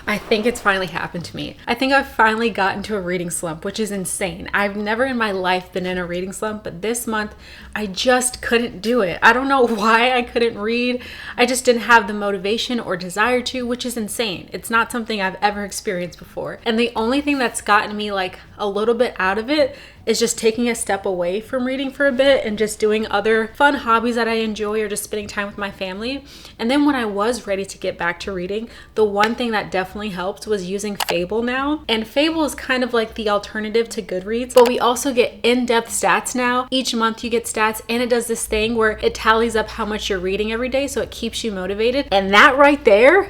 I think it's finally happened to me. I think I've finally gotten to a reading slump, which is insane. I've never in my life been in a reading slump, but this month I just couldn't do it. I don't know why I couldn't read. I just didn't have the motivation or desire to, which is insane. It's not something I've ever experienced before. And the only thing that's gotten me like a little bit out of it is just taking a step away from reading for a bit and just doing other fun hobbies that I enjoy or just spending time with my family. And then when I was ready to get back to reading, the one thing that definitely helped was using Fable now. And Fable is kind of like the alternative to Goodreads, but we also get in-depth stats now. Each month you get stats, and it does this thing where it tallies up how much you're reading every day, so it keeps you motivated. And that right there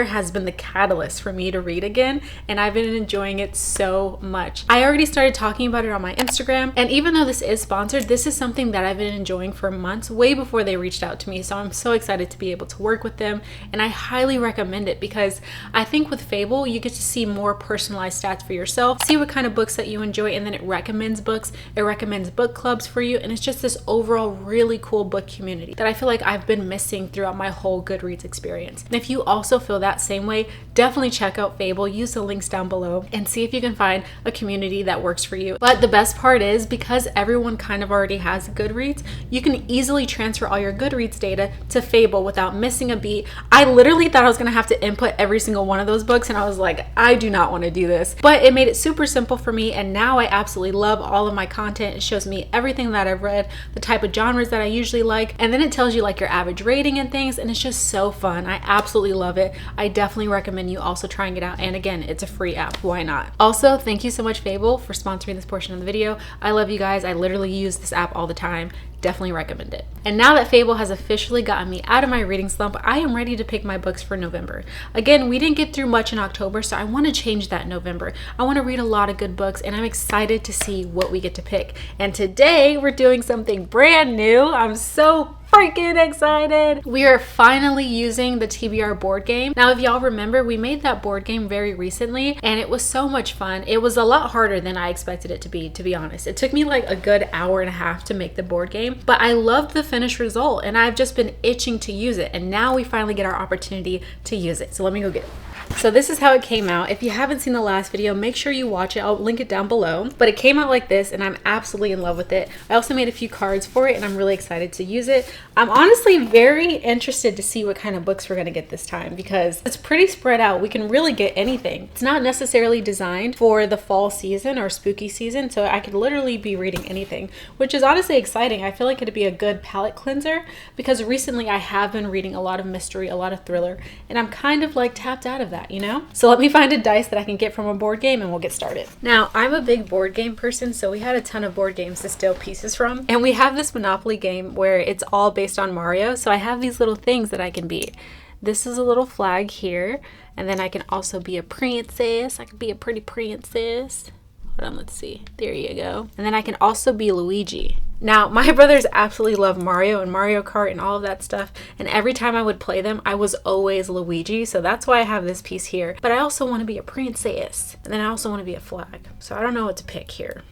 has been the catalyst for me to read again, and I've been enjoying it so much. I already started talking about it on my Instagram, and even though this is sponsored, this is something that I've been enjoying for months, way before they reached out to me. So I'm so excited to be able to work with them, and I highly recommend it because I think with Fable you get to see more personalized stats for yourself, see what kind of books that you enjoy, and then it recommends books, it recommends book clubs for you, and it's just this overall really cool book community that I feel like I've been missing throughout my whole Goodreads experience. And if you also feel that same way, definitely check out Fable, use the links down below, and see if you can find a community that works for you. But the best part is, because everyone kind of already has Goodreads, you can easily transfer all your Goodreads data to Fable without missing a beat. I literally thought I was gonna have to input every single one of those books, and I was like, I do not want to do this. But it made it super simple for me, and now I absolutely love all of my content. It shows me everything that I've read, the type of genres that I usually like, and then it tells you like your average rating and things, and it's just so fun. I absolutely love it. I definitely recommend you also trying it out, and again, it's a free app. Why not? Also, thank you so much, Fable, for sponsoring this portion of the video. I love you guys. I literally use this app all the time. Definitely recommend it. And now that Fable has officially gotten me out of my reading slump, I am ready to pick my books for November. Again, we didn't get through much in October, so I want to change that in November. I want to read a lot of good books, and I'm excited to see what we get to pick. And today we're doing something brand new. I'm so freaking excited. We are finally using the TBR board game. Now, if y'all remember, we made that board game very recently, and it was so much fun. It was a lot harder than I expected it to be honest. It took me like a good hour and a half to make the board game, but I loved the finished result, and I've just been itching to use it, and now we finally get our opportunity to use it. So let me go get it. So this is how it came out. If you haven't seen the last video, make sure you watch it. I'll link it down below. But it came out like this, and I'm absolutely in love with it. I also made a few cards for it, and I'm really excited to use it. I'm honestly very interested to see what kind of books we're gonna get this time, because it's pretty spread out. We can really get anything. It's not necessarily designed for the fall season or spooky season, so I could literally be reading anything, which is honestly exciting. I feel like it'd be a good palate cleanser, because recently I have been reading a lot of mystery, a lot of thriller, and I'm kind of like tapped out of that, you know? So let me find a dice that I can get from a board game, and we'll get started. Now, I'm a big board game person, so we had a ton of board games to steal pieces from, and we have this Monopoly game where it's all based on Mario, so I have these little things that I can be. This is a little flag here, and then I can also be a princess. I can be a pretty princess. Hold on, let's see. There you go. And then I can also be Luigi. Now, my brothers absolutely love Mario and Mario Kart and all of that stuff, and every time I would play them, I was always Luigi, so that's why I have this piece here. But I also want to be a princess, and then I also want to be a flag. So I don't know what to pick here.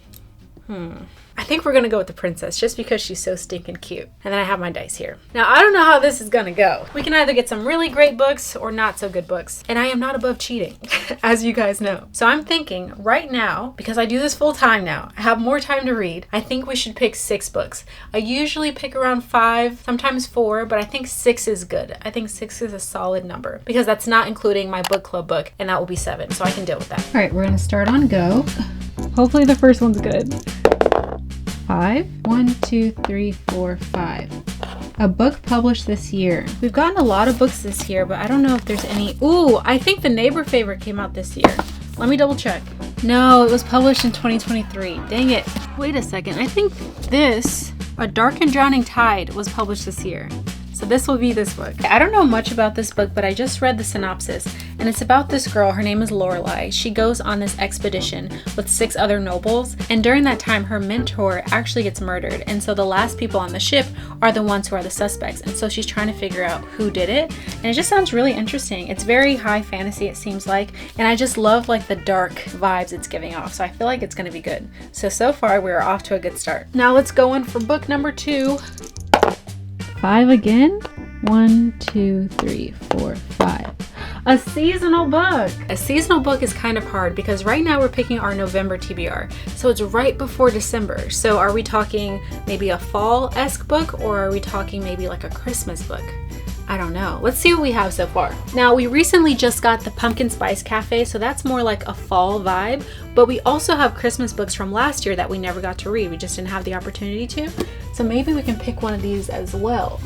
I think we're gonna go with the princess, just because she's so stinking cute. And then I have my dice here. Now, I don't know how this is gonna go. We can either get some really great books or not so good books. And I am not above cheating, as you guys know. So I'm thinking right now, because I do this full time now, I have more time to read, I think we should pick 6 books. I usually pick around 5, sometimes 4, but I think 6 is good. I think 6 is a solid number, because that's not including my book club book, and that will be 7, so I can deal with that. All right, we're gonna start on go. Hopefully the first one's good. 5. 1, 2, 3, 4, 5. A book published this year. We've gotten a lot of books this year, but I don't know if there's any. Ooh, I think The Neighbor Favorite came out this year. Let me double check. No, it was published in 2023. Dang it. Wait a second. I think this, A Dark and Drowning Tide, was published this year. So this will be this book. I don't know much about this book, but I just read the synopsis, and it's about this girl. Her name is Lorelai. She goes on this expedition with 6 other nobles, and during that time her mentor actually gets murdered, and so the last people on the ship are the ones who are the suspects, and so she's trying to figure out who did it. And it just sounds really interesting. It's very high fantasy, it seems like, and I just love like the dark vibes it's giving off, so I feel like it's going to be good. So far we're off to a good start. Now let's go in for book number 2. 5 again. 1, 2, 3, 4, 5. A seasonal book. A seasonal book is kind of hard because right now we're picking our November TBR. So it's right before December. So are we talking maybe a fall-esque book, or are we talking maybe like a Christmas book? I don't know. Let's see what we have so far. Now, we recently just got the Pumpkin Spice Cafe, so that's more like a fall vibe. But we also have Christmas books from last year that we never got to read. We just didn't have the opportunity to. So maybe we can pick one of these as well.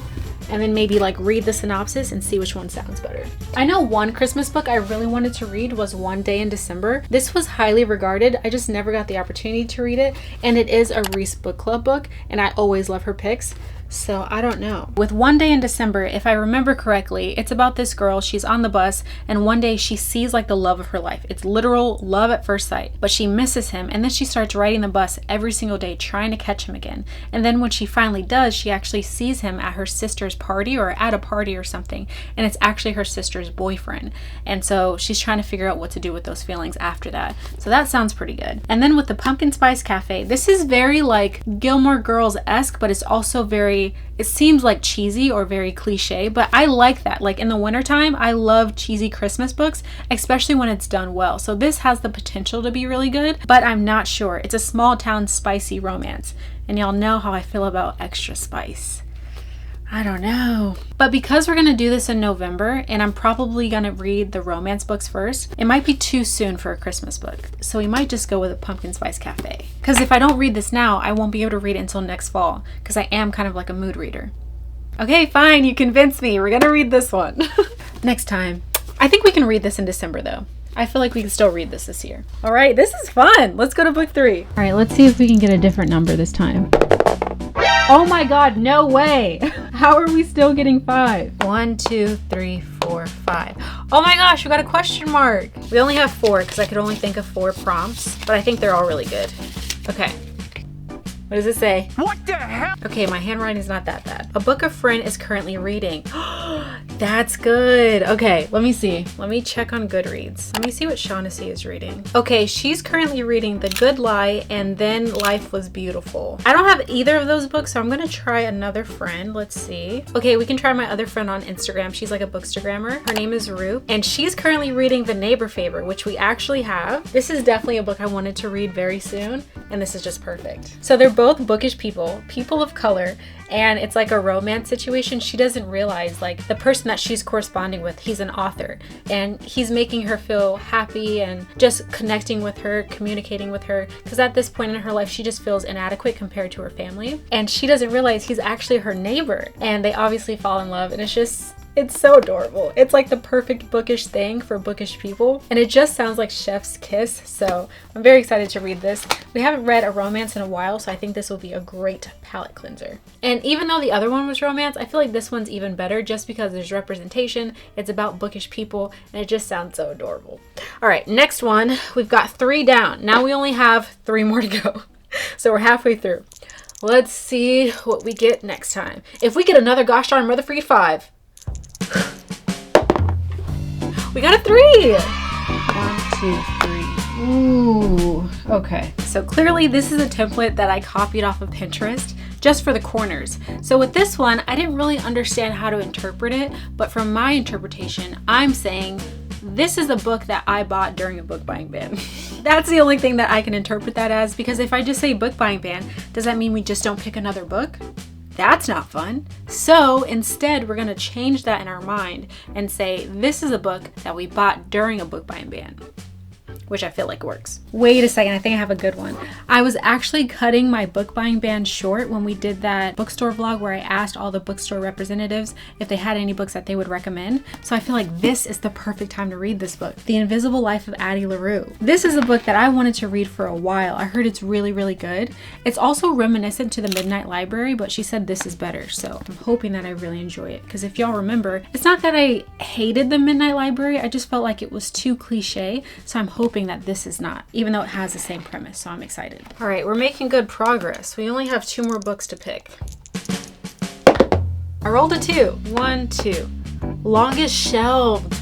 And then maybe like read the synopsis and see which one sounds better. I know one Christmas book I really wanted to read was One Day in December. This was highly regarded. I just never got the opportunity to read it. And it is a Reese Book Club book, and I always love her picks. So I don't know. With One Day in December, if I remember correctly, it's about this girl. She's on the bus, and one day she sees like the love of her life. It's literal love at first sight, but she misses him, and then she starts riding the bus every single day trying to catch him again. And then when she finally does, she actually sees him at her sister's party, or at a party or something, and it's actually her sister's boyfriend. And so she's trying to figure out what to do with those feelings after that. So that sounds pretty good. And then with the Pumpkin Spice Cafe, this is very like Gilmore Girls-esque, but it's also very, it seems like cheesy or very cliche, but I like that. Like in the wintertime, I love cheesy Christmas books, especially when it's done well. So this has the potential to be really good, but I'm not sure. It's a small town spicy romance, and y'all know how I feel about extra spice. I don't know. But because we're going to do this in November, and I'm probably going to read the romance books first, it might be too soon for a Christmas book. So we might just go with a Pumpkin Spice Cafe. Because if I don't read this now, I won't be able to read it until next fall, because I am kind of like a mood reader. Okay, fine, you convinced me. We're going to read this one. Next time. I think we can read this in December though. I feel like we can still read this year. All right, this is fun. Let's go to book 3. All right, let's see if we can get a different number this time. Oh my God, no way. How are we still getting 5? 1, 2, 3, 4, 5. Oh my gosh, we got a question mark. We only have 4 because I could only think of 4 prompts, but I think they're all really good. Okay. What does it say? What the hell? Okay, my handwriting is not that bad. A book a friend is currently reading. That's good. Okay, let me see. Let me check on Goodreads. Let me see what Shaughnessy is reading. Okay, she's currently reading The Good Lie and Then Life Was Beautiful. I don't have either of those books, so I'm gonna try another friend. Let's see. Okay, we can try my other friend on Instagram. She's like a bookstagrammer. Her name is Rue, and she's currently reading The Neighbor Favor, which we actually have. This is definitely a book I wanted to read very soon, and this is just perfect. So they're both bookish people of color, and it's like a romance situation. She doesn't realize like the person that she's corresponding with, he's an author, and he's making her feel happy and just connecting with her, communicating with her, because at this point in her life she just feels inadequate compared to her family, and she doesn't realize he's actually her neighbor, and they obviously fall in love, and it's so adorable. It's like the perfect bookish thing for bookish people, and it just sounds like chef's kiss. So I'm very excited to read this. We haven't read a romance in a while, so I think this will be a great palate cleanser. And even though the other one was romance, I feel like this one's even better just because there's representation, it's about bookish people, and it just sounds so adorable. All right, next one. We've got 3 down. Now we only have 3 more to go. So we're halfway through. Let's see what we get next time. If we get another gosh darn motherfreaking 5. We got a 3. 1, 2, 3. Ooh, okay. So clearly this is a template that I copied off of Pinterest just for the corners. So with this one, I didn't really understand how to interpret it, but from my interpretation, I'm saying this is a book that I bought during a book buying ban. That's the only thing that I can interpret that as, because if I just say book buying ban, does that mean we just don't pick another book? That's not fun. So instead, we're gonna change that in our mind and say, this is a book that we bought during a book buying ban, which I feel like works. Wait a second, I think I have a good one. I was actually cutting my book buying ban short when we did that bookstore vlog where I asked all the bookstore representatives if they had any books that they would recommend. So I feel like this is the perfect time to read this book, The Invisible Life of Addie LaRue. This is a book that I wanted to read for a while. I heard it's really, really good. It's also reminiscent to The Midnight Library, but she said this is better. So I'm hoping that I really enjoy it. Because if y'all remember, it's not that I hated The Midnight Library, I just felt like it was too cliche. So I'm hoping that this is not, even though it has the same premise, so I'm excited. All right, we're making good progress. We only have 2 more books to pick. I rolled a 2. 1, 2. Longest Shelved.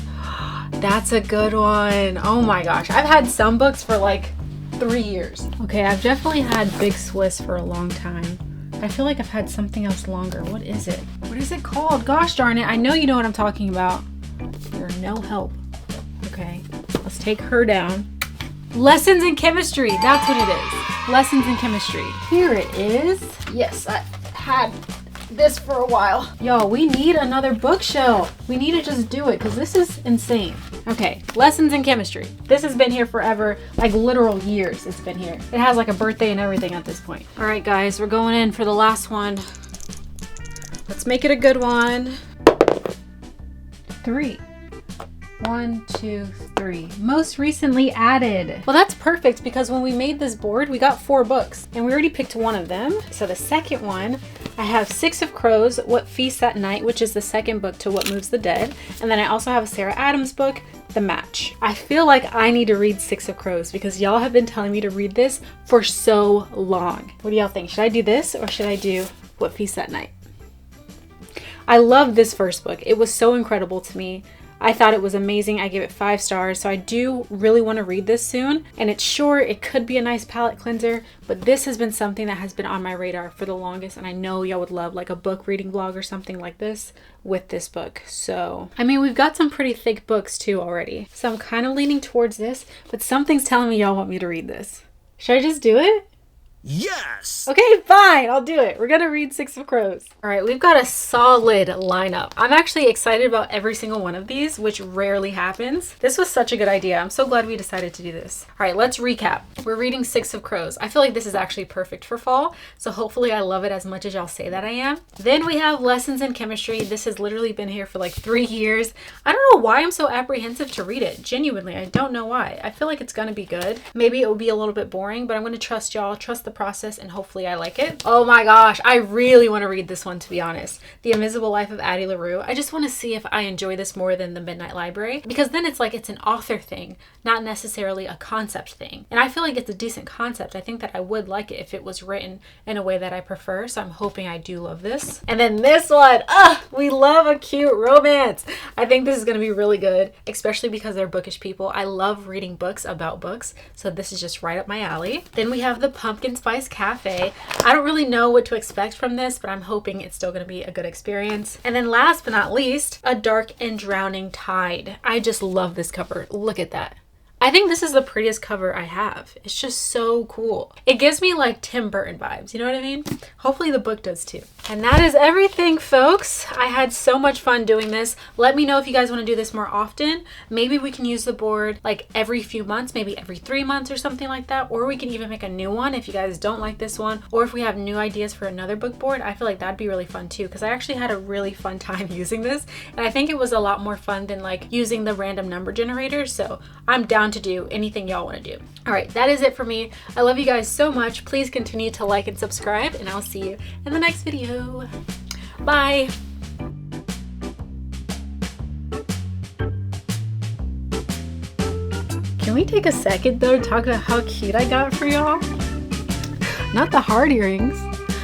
That's a good one. Oh my gosh. I've had some books for like 3 years. Okay, I've definitely had Big Swiss for a long time. I feel like I've had something else longer. What is it? What is it called? Gosh darn it. I know you know what I'm talking about. You're no help. Okay, let's take her down. Lessons in Chemistry, that's what it is. Lessons in Chemistry. Here it is. Yes, I had this for a while. Yo, we need another bookshelf. We need to just do it because this is insane. Okay, Lessons in Chemistry. This has been here forever, like literal years it's been here. It has like a birthday and everything at this point. All right, guys, we're going in for the last one. Let's make it a good one. 3. 1, 2, 3. Most recently added. Well, that's perfect because when we made this board, we got 4 books and we already picked one of them. So the second one, I have 6 of Crows, What Feasts at Night, which is the second book to What Moves the Dead. And then I also have a Sarah Adams book, The Match. I feel like I need to read 6 of Crows because y'all have been telling me to read this for so long. What do y'all think? Should I do this or should I do What Feasts at Night? I love this first book. It was so incredible to me. I thought it was amazing. I gave it 5 stars. So I do really want to read this soon. And it's short. It could be a nice palate cleanser. But this has been something that has been on my radar for the longest. And I know y'all would love like a book reading vlog or something like this with this book. So, I mean, we've got some pretty thick books too already. So I'm kind of leaning towards this. But something's telling me y'all want me to read this. Should I just do it? Yes! Okay, fine, I'll do it. We're gonna read 6 of Crows. All right, we've got a solid lineup. I'm actually excited about every single one of these, which rarely happens. This was such a good idea. I'm so glad we decided to do this. All right, let's recap. We're reading 6 of Crows. I feel like this is actually perfect for fall, so hopefully I love it as much as y'all say that I am. Then we have Lessons in Chemistry. This has literally been here for like 3 years. I don't know why I'm so apprehensive to read it. Genuinely, I don't know why. I feel like it's gonna be good. Maybe it will be a little bit boring, but I'm gonna trust y'all, trust the process, and hopefully I like it. Oh my gosh, I really want to read this one, to be honest. The Invisible Life of Addie LaRue. I just want to see if I enjoy this more than The Midnight Library, because then it's like it's an author thing, not necessarily a concept thing. And I feel like it's a decent concept. I think that I would like it if it was written in a way that I prefer, so I'm hoping I do love this. And then this one, we love a cute romance. I think this is going to be really good, especially because they're bookish people. I love reading books about books, so this is just right up my alley. Then we have the Pumpkin Spice Cafe. I don't really know what to expect from this, but I'm hoping it's still going to be a good experience. And then last but not least, A Dark and Drowning Tide. I just love this cover. Look at that. I think this is the prettiest cover I have. It's just so cool. It gives me like Tim Burton vibes, you know what I mean? Hopefully the book does too. And that is everything, folks. I had so much fun doing this. Let me know if you guys want to do this more often. Maybe we can use the board like every few months, maybe every 3 months or something like that. Or we can even make a new one if you guys don't like this one. Or if we have new ideas for another book board, I feel like that'd be really fun too, because I actually had a really fun time using this. And I think it was a lot more fun than like using the random number generator. So I'm down to do anything y'all want to do. All right, that is it for me. I love you guys so much. Please continue to like and subscribe, and I'll see you in the next video. Bye. Can we take a second though to talk about how cute I got for y'all? Not the heart earrings,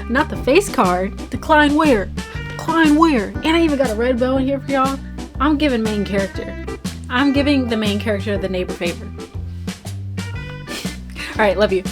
not the face card, decline wear, decline wear. And I even got a red bow in here for y'all. I'm giving main character. I'm giving the main character the neighbor favor. All right, love you.